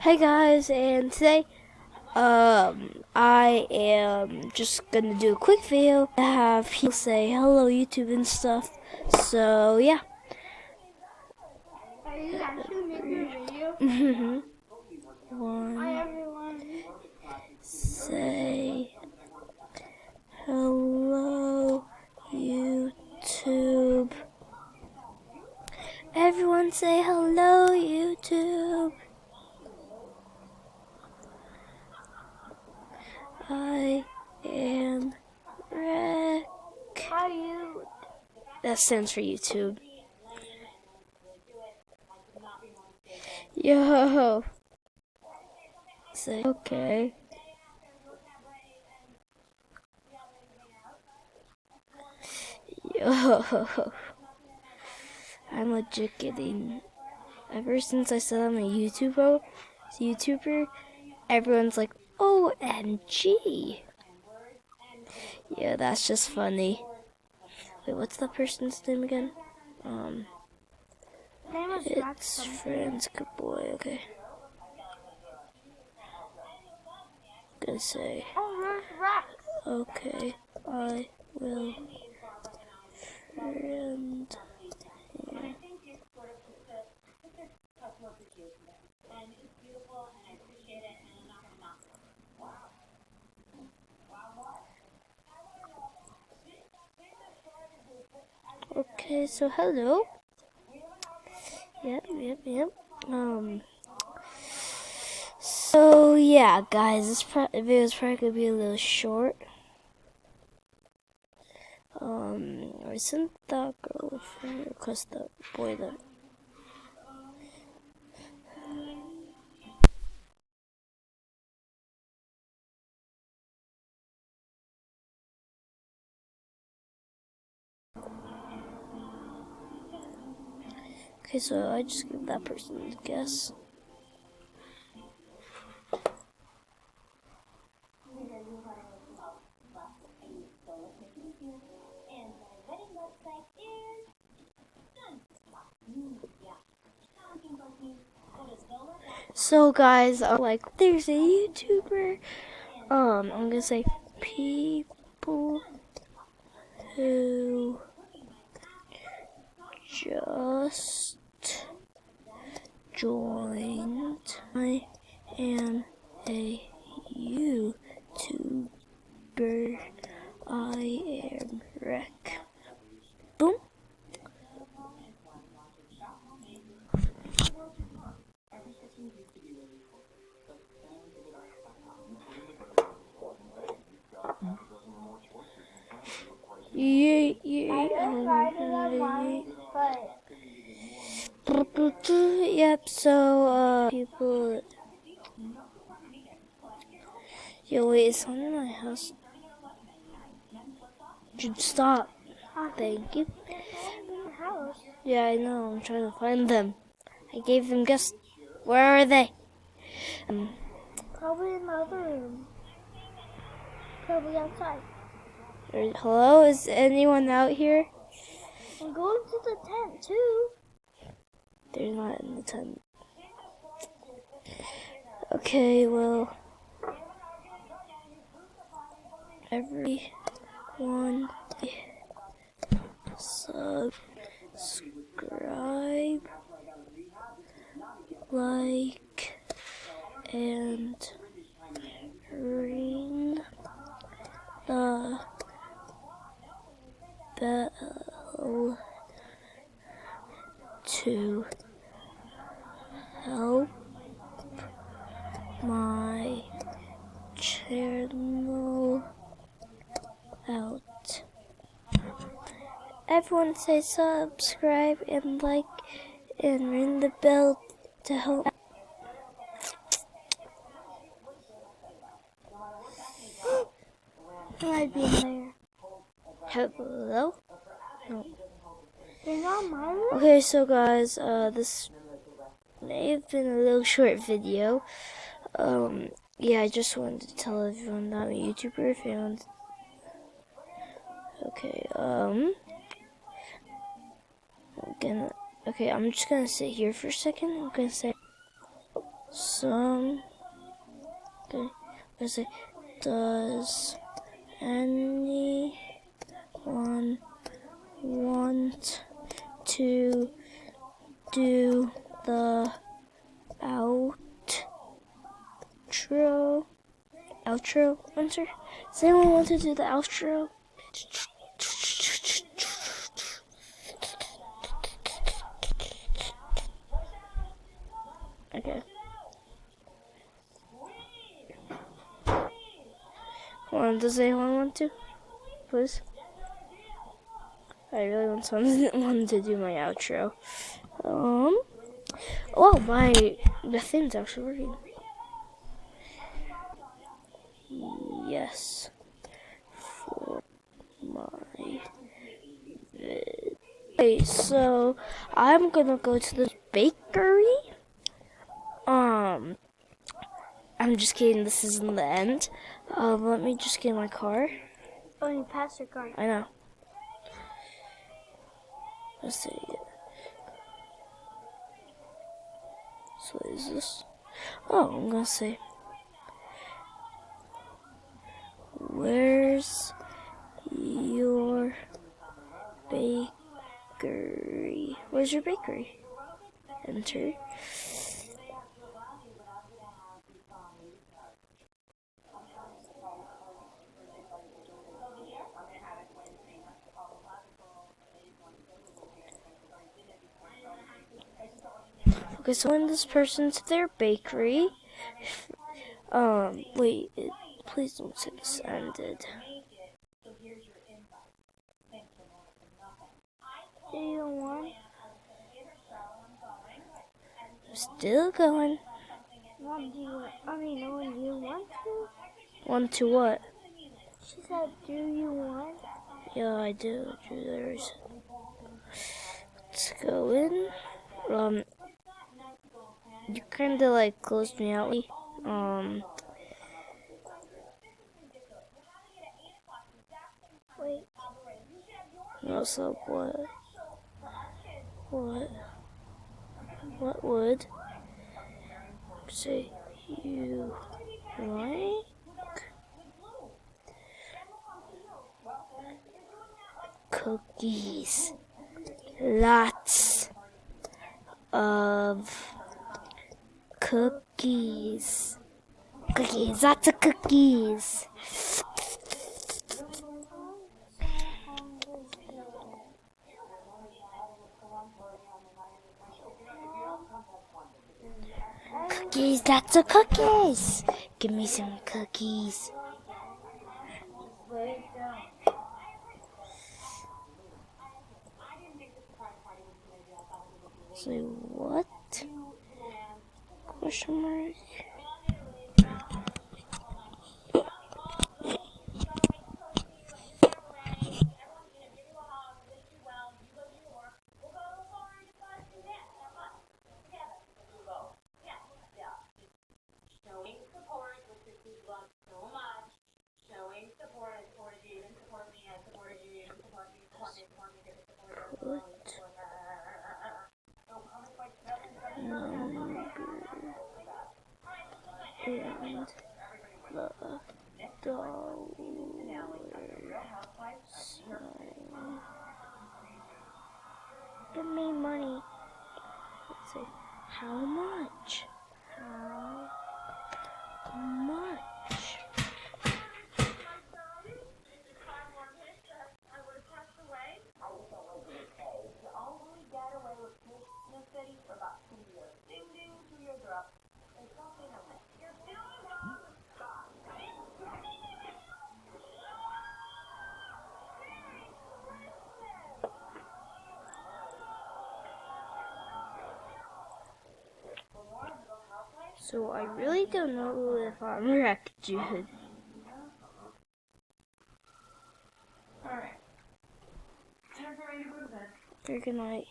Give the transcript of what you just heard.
Hey guys, and today, I am just gonna do a quick video to have people say hello YouTube and stuff. So yeah. Are you actually making a video? Hi everyone. Say hello YouTube. Everyone say hello YouTube. I am Rick. Hi you. That stands for YouTube. Yo. Say okay. Yo. I'm legit getting. Ever since I said I'm a YouTuber, everyone's like, OMG. Yeah, that's just funny. Wait, what's that person's name again? Name is Rex It's something. Friends Good Boy, okay. Gonna say, Oh, there's Rex. okay, I will friend you. Okay, so hello. Yep. So yeah, guys, this video is probably gonna be a little short. I sent that girl a friend request, that boy that. Okay, so I just give that person a guess. So guys, like, there's a YouTuber. I'm gonna say people who just joined. I am a YouTuber. I am Rec. Boom. Yeah. Yep, so, people. Yo, wait, is someone in my house? Should stop. Thank you. House. Yeah, I know, I'm trying to find them. I gave them guess. Where are they? Probably in the other room. Probably outside. Hello, is anyone out here? I'm going to the tent too. They're not in the tent. Okay, well, everyone subscribe, like, and ring the bell to help my channel out. Everyone say subscribe and like and ring the bell to help. Might be in there. Hello? No. They're not my room. Okay, so guys, this may have been a little short video. Yeah, I just wanted to tell everyone that I'm a YouTuber if anyone. Okay, I'm just gonna sit here for a second. I'm gonna say some. Okay, let's say, does anyone want to do the outro? Answer. Does anyone want to do the outro? Okay. Does anyone want to? Please. I really want someone to do my outro. Oh, the thing's actually working. Yes. For my vid. Okay, so I'm gonna go to the bakery. I'm just kidding, this isn't the end. Let me just get in my car. Oh, you passed your car. I know. Let's see. So what is this? Oh, I'm gonna say, where's your bakery? Where's your bakery? Enter. Okay, so when this person's their bakery, wait, please don't say this ended. Do you want? Still going. When do you want to? Want to what? She said, do you want? Yeah, I do. Let's go in. You kind of like closed me out. Wait. No, so what? What would say you like? Cookies. Lots of cookies. Lots of cookies. Cookies, lots of cookies. Give me some cookies. Say what? Question mark. And the dollar sign. Give me money. Let's see. How much? How much? So I really don't know if I'm wrecked, dude. Alright. Time for me to go to bed. Good night.